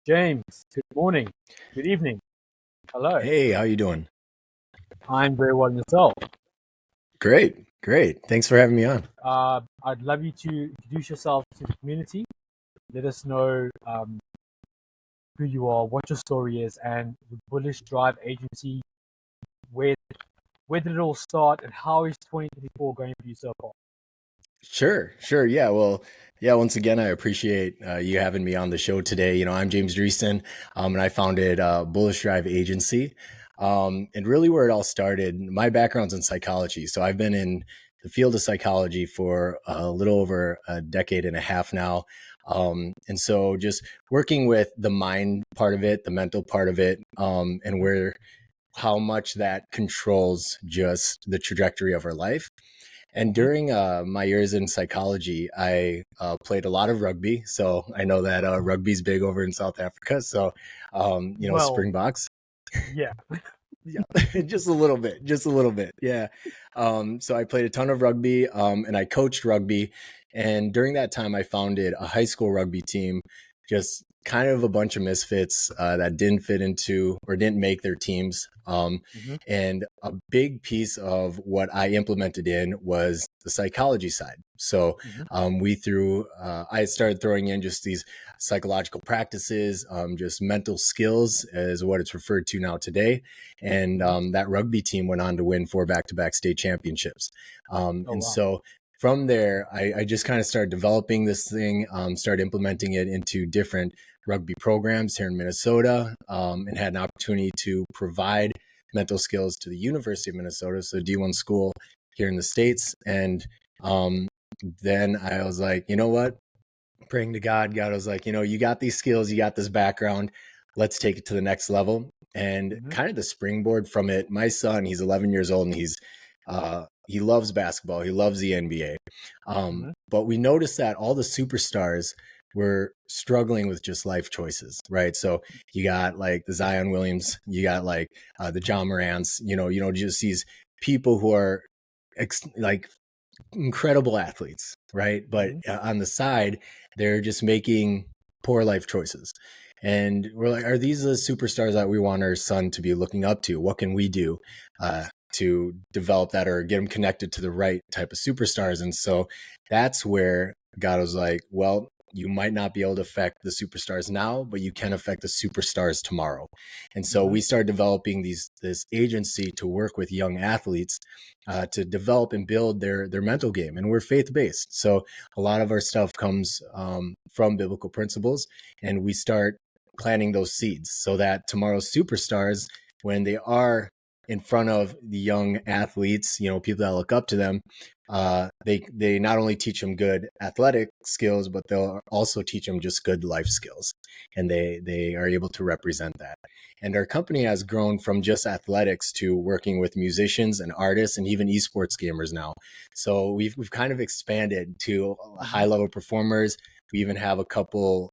James, good morning, good evening. Hello. Hey, how you doing? I'm very well, and yourself. Great, great. Thanks for having me on. I'd love you to introduce yourself to the community. Let us know who you are, what your story is, and the Bullish Drive Agency, where where did it all start, and how is 2024 going for you so far? Sure, sure. Yeah, well, yeah, once again, I appreciate you having me on the show today. I'm James Driessen, and I founded Bullish Drive Agency. And really where it all started, my background's in psychology. So I've been in the field of psychology for a little over a decade and a half now. And so just working with the mind part of it, the mental part of it, and where how much that controls just the trajectory of our life. And Mhm. during my years in psychology, I played a lot of rugby. So I know that rugby's big over in South Africa. So, Well, Springboks. yeah. Yeah, just a little bit, just a little bit. Yeah. So I played a ton of rugby and I coached rugby. And during that time, I founded a high school rugby team, just kind of a bunch of misfits that didn't fit into or didn't make their teams. Hmm. And a big piece of what I implemented in was the psychology side. So Hmm. I started throwing in just these psychological practices, just mental skills is what it's referred to now today. And Hmm. that rugby team went on to win 4 back-to-back state championships. Oh And wow. so from there, I just kind of started developing this thing, started implementing it into different rugby programs here in Minnesota, and had an opportunity to provide mental skills to the University of Minnesota, so D1 school here in the States. And um, then I was like, you know what? Praying to God, God was like, you got these skills, you got this background, let's take it to the next level. And Hmm. kind of the springboard from it, my son, he's 11 years old and he loves basketball, he loves the NBA. Hmm. But we noticed that all the superstars were struggling with just life choices, right? So you got like the Zion Williams, you got like the John Morants, just these people who are like incredible athletes, right? But Hmm. on the side, they're just making poor life choices. And we're like, are these the superstars that we want our son to be looking up to? What can we do to develop that or get them connected to the right type of superstars? And so that's where God was like, well, you might not be able to affect the superstars now, but you can affect the superstars tomorrow. And so Hmm. we started developing this agency to work with young athletes to develop and build their mental game. And we're faith based, so a lot of our stuff comes from biblical principles, and we start planting those seeds so that tomorrow's superstars, when they are in front of the young athletes, people that look up to them, they not only teach them good athletic skills, but they'll also teach them just good life skills, and they are able to represent that. And our company has grown from just athletics to working with musicians and artists and even esports gamers now. So we've kind of expanded to high Hmm. level performers. We even have a couple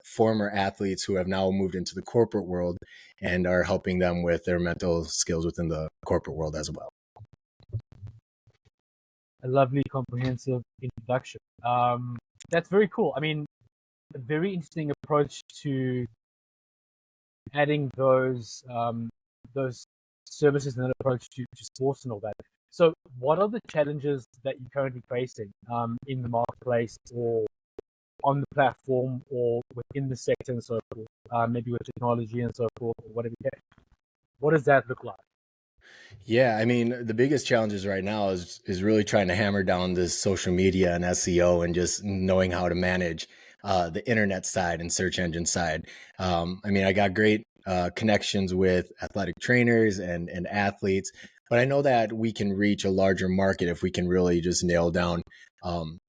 former athletes who have now moved into the corporate world and are helping them with their mental skills within the corporate world as well. A lovely comprehensive introduction. That's very cool. I mean, a very interesting approach to adding those services and that approach to sports and all that. So, what are the challenges that you're currently facing in the marketplace or on the platform or within the sector and so forth? Maybe with technology and so forth, or whatever. What does that look like? Yeah, I mean, the biggest challenges right now is really trying to hammer down this social media and SEO and just knowing how to manage the internet side and search engine side. I mean, I got great connections with athletic trainers and athletes, but I know that we can reach a larger market if we can really just nail down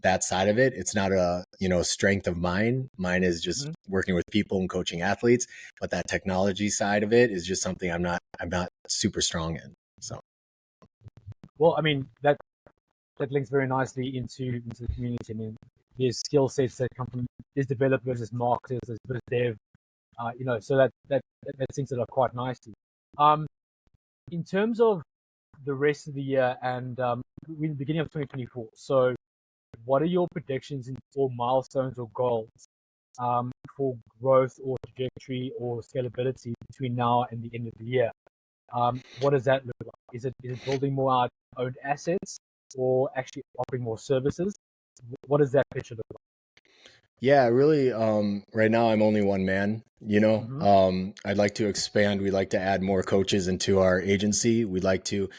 that side of it. It's not a strength of mine. Mine is just Hmm. working with people and coaching athletes, but that technology side of it is just something I'm not super strong in. So Well, I mean that links very nicely into the community. I mean, there's skill sets that come from there's developers, there's marketers, there's biz dev, so that syncs it up quite nicely. Um, in terms of the rest of the year and we're in the beginning of 2024. So, what are your predictions or milestones or goals for growth or trajectory or scalability between now and the end of the year. What does that look like? Is it building more out owned assets or actually offering more services? What does that picture look Yeah, really, right now I'm only one man, you know. like? I'd like to expand. We'd like to add more coaches into our agency. We'd like to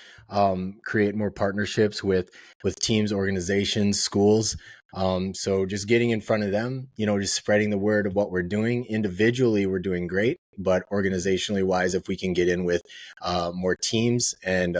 create more partnerships with teams, organizations, schools. So just getting in front of them, you know, just spreading the word of what we're doing. Individually, we're doing great, but organizationally wise, if we can get in with more teams and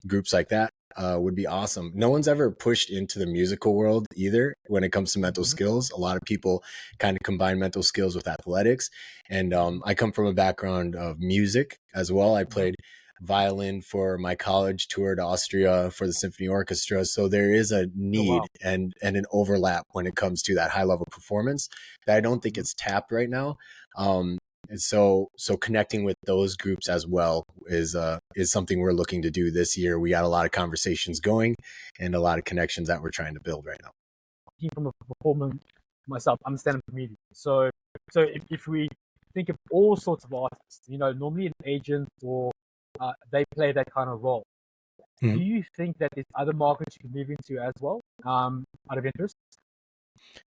groups like that, would be awesome. No one's ever pushed into the musical world either when it comes to mental skills. A lot of people kind of combine mental skills with athletics. And I come from a background of music as well. I played violin for my college, toured Austria for the symphony orchestra. So there is a need and an overlap when it comes to that high level performance that I don't think it's tapped right now. And so connecting with those groups as well is something we're looking to do this year. We got a lot of conversations going and a lot of connections that we're trying to build right now. From a performer myself, I'm a stand-up comedian. So if we think of all sorts of artists, you know, normally an agent or they play that kind of role. Mm-hmm. Do you think that there's other markets you can move into as well, out of interest?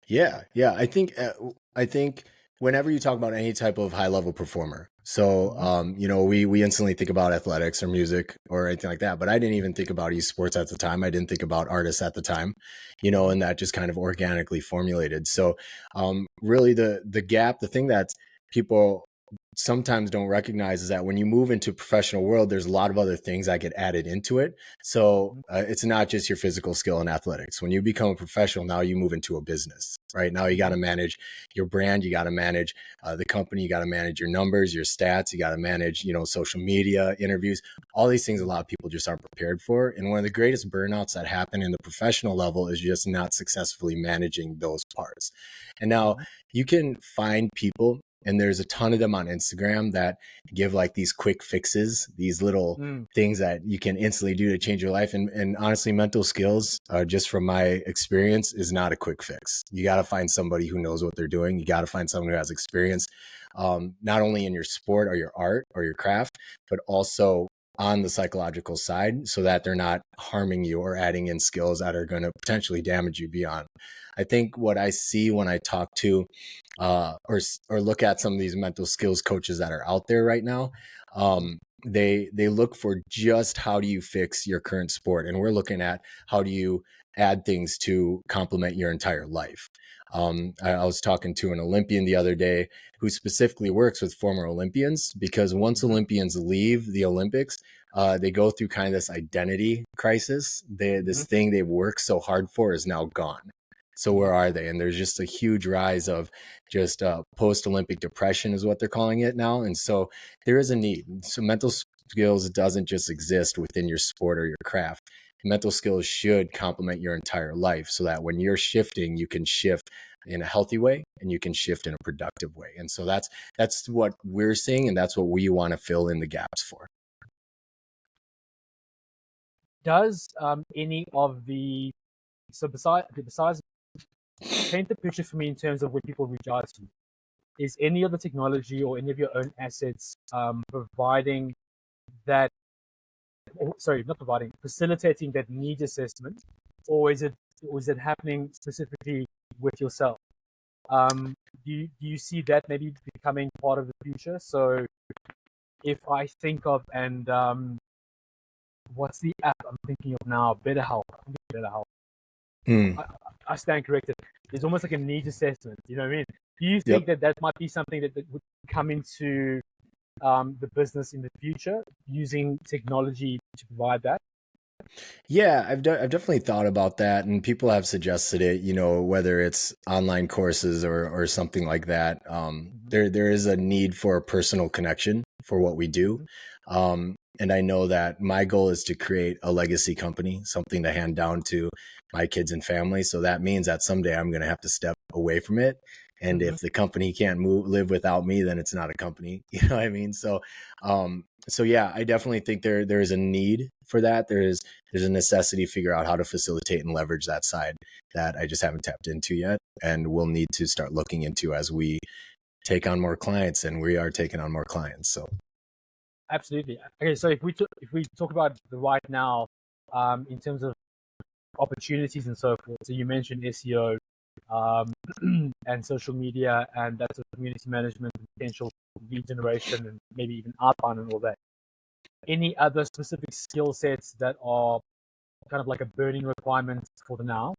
Yeah. I think whenever you talk about any type of high level performer, so we instantly think about athletics or music or anything like that, but I didn't even think about esports at the time. I didn't think about artists at the time, you know, and that just kind of organically formulated. So really the gap, the thing that people sometimes don't recognize is that when you move into professional world, there's a lot of other things that get added into it. So it's not just your physical skill in athletics. When you become a professional, now you move into a business, right? Now you got to manage your brand. You got to manage the company. You got to manage your numbers, your stats. You got to manage, you know, social media, interviews, all these things a lot of people just aren't prepared for. And one of the greatest burnouts that happen in the professional level is just not successfully managing those parts. And now you can find people, and there's a ton of them on Instagram that give like these quick fixes, these little things that you can instantly do to change your life. And honestly, mental skills, just from my experience, is not a quick fix. You got to find somebody who knows what they're doing. You got to find someone who has experience, not only in your sport or your art or your craft, but also on the psychological side, so that they're not harming you or adding in skills that are going to potentially damage you beyond. I think what I see when I talk to or look at some of these mental skills coaches that are out there right now, they look for just how do you fix your current sport, and we're looking at how do you add things to complement your entire life. I was talking to an Olympian the other day who specifically works with former Olympians, because once Olympians leave the Olympics, they go through kind of this identity crisis. This thing they've worked so hard for is now gone. So where are they? And there's just a huge rise of just post-Olympic depression is what they're calling it now. And so there is a need. So mental skills doesn't just exist within your sport or your craft. Mental skills should complement your entire life, so that when you're shifting, you can shift in a healthy way and you can shift in a productive way. And so that's what we're seeing, and that's what we want to fill in the gaps for. Does any of the besides paint the picture for me in terms of when people reach out to you, is any of the technology or any of your own assets providing that, facilitating that needs assessment, or is it happening specifically with yourself? Do you see that maybe becoming part of the future? So if I think of, and what's the app I'm thinking of now? BetterHelp. I stand corrected. There's almost like a needs assessment. You know what I mean? Do you think that might be something that would come into the business in the future, using technology to provide that? Yeah, I've definitely thought about that, and people have suggested it, you know, whether it's online courses or something like that. There is a need for a personal connection for what we do. And I know that my goal is to create a legacy company, something to hand down to my kids and family. So that means that someday I'm going to have to step away from it. And if the company can't live without me, then it's not a company. You know what I mean? So yeah, I definitely think there is a need for that. There's a necessity to figure out how to facilitate and leverage that side that I just haven't tapped into yet, and we'll need to start looking into as we take on more clients, and we are taking on more clients. So Absolutely. Okay, so if we talk about the right now, in terms of opportunities and so forth. So you mentioned SEO, and social media, and that's community management, and potential lead generation, and maybe even outbound and all that. Any other specific skill sets that are kind of like a burning requirement for the now?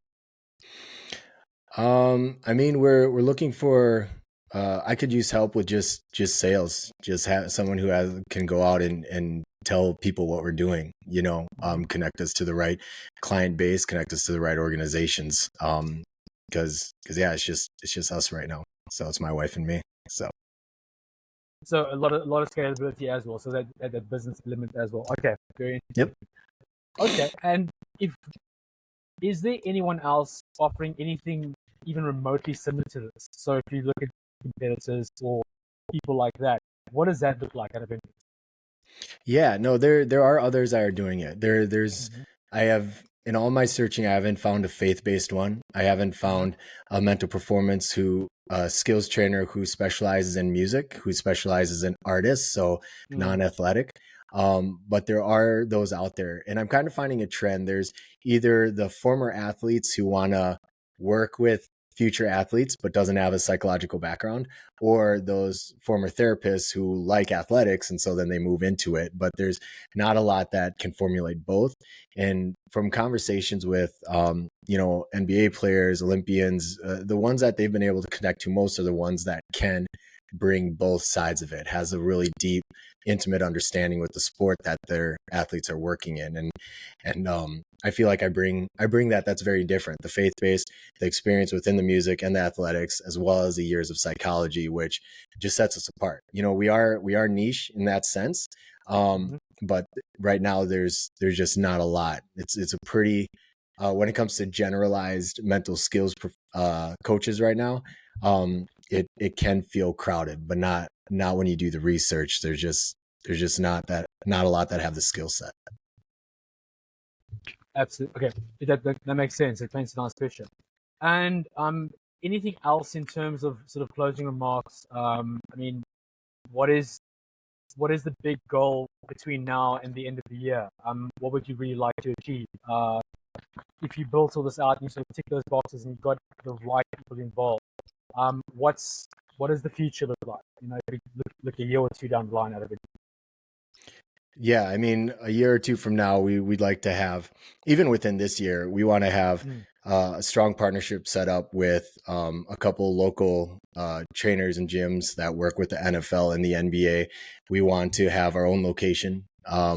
I mean, we're looking for. I could use help with just sales. Just have someone who can go out and tell people what we're doing. Connect us to the right client base, connect us to the right organizations. Because yeah, it's just us right now. So it's my wife and me. So a lot of scalability as well. So that business element as well. Okay, very interesting. Yep. Okay, and is there anyone else offering anything even remotely similar to this? So if you look at competitors or people like that, what does that look like out of interest? Yeah, no, there are others that are doing it. There's I have in all my searching, I haven't found a faith-based one. I haven't found a mental performance skills trainer who specializes in music, who specializes in artists, so non-athletic. But there are those out there, and I'm kind of finding a trend. There's either the former athletes who want to work with future athletes but doesn't have a psychological background, or those former therapists who like athletics and so then they move into it, but there's not a lot that can formulate both. And from conversations with NBA players, Olympians, the ones that they've been able to connect to most are the ones that can bring both sides of it, has a really deep, intimate understanding with the sport that their athletes are working in. And I feel like I bring that. That's very different. The faith-based, the experience within the music and the athletics, as well as the years of psychology, which just sets us apart. We are niche in that sense. But right now there's just not a lot. It's a pretty, when it comes to generalized mental skills coaches right now, it can feel crowded, but not when you do the research. There's just not a lot that have the skill set. Absolutely. Okay, that makes sense. It paints a nice picture. And anything else in terms of sort of closing remarks? I mean, what is the big goal between now and the end of the year? What would you really like to achieve? If you built all this out and you sort of tick those boxes and you've got the right people involved, what does the future look like? If you look a year or two down the line out of it. Yeah, I mean, a year or two from now, we'd like to have, even within this year, we want to have a strong partnership set up with a couple local trainers and gyms that work with the NFL and the NBA. We want to have our own location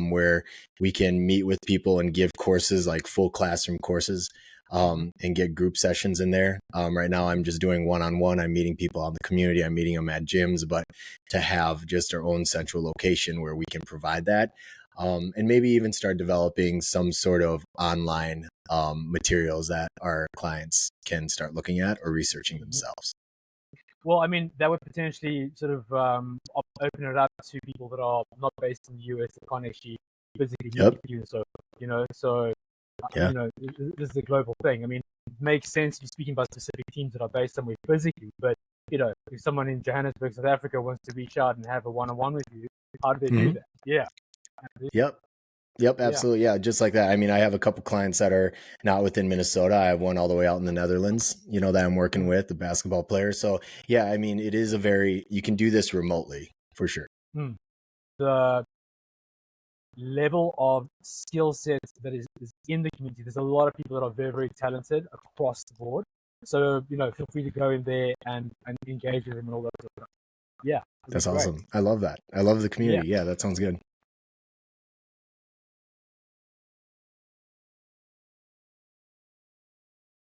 where we can meet with people and give courses, like full classroom courses, and get group sessions in there. Right now, I'm just doing one-on-one. I'm meeting people out in the community. I'm meeting them at gyms, but to have just our own central location where we can provide that, and maybe even start developing some sort of online materials that our clients can start looking at or researching themselves. Well, I mean, that would potentially sort of open it up to people that are not based in the US that can't actually physically meet you. So, this is a global thing. I mean, it makes sense to be speaking about specific teams that are based somewhere physically, but if someone in Johannesburg, South Africa wants to reach out and have a one-on-one with you, how do they do that? Yeah. Yep, absolutely. Yeah, just like that. I mean, I have a couple clients that are not within Minnesota. I have one all the way out in the Netherlands, that I'm working with, the basketball player. So yeah, I mean, it is you can do this remotely for sure. The level of skill sets that is in the community, there's a lot of people that are very, very talented across the board. So, feel free to go in there and engage with them and all that sort of stuff. Yeah. That's awesome. I love that. I love the community. Yeah, that sounds good.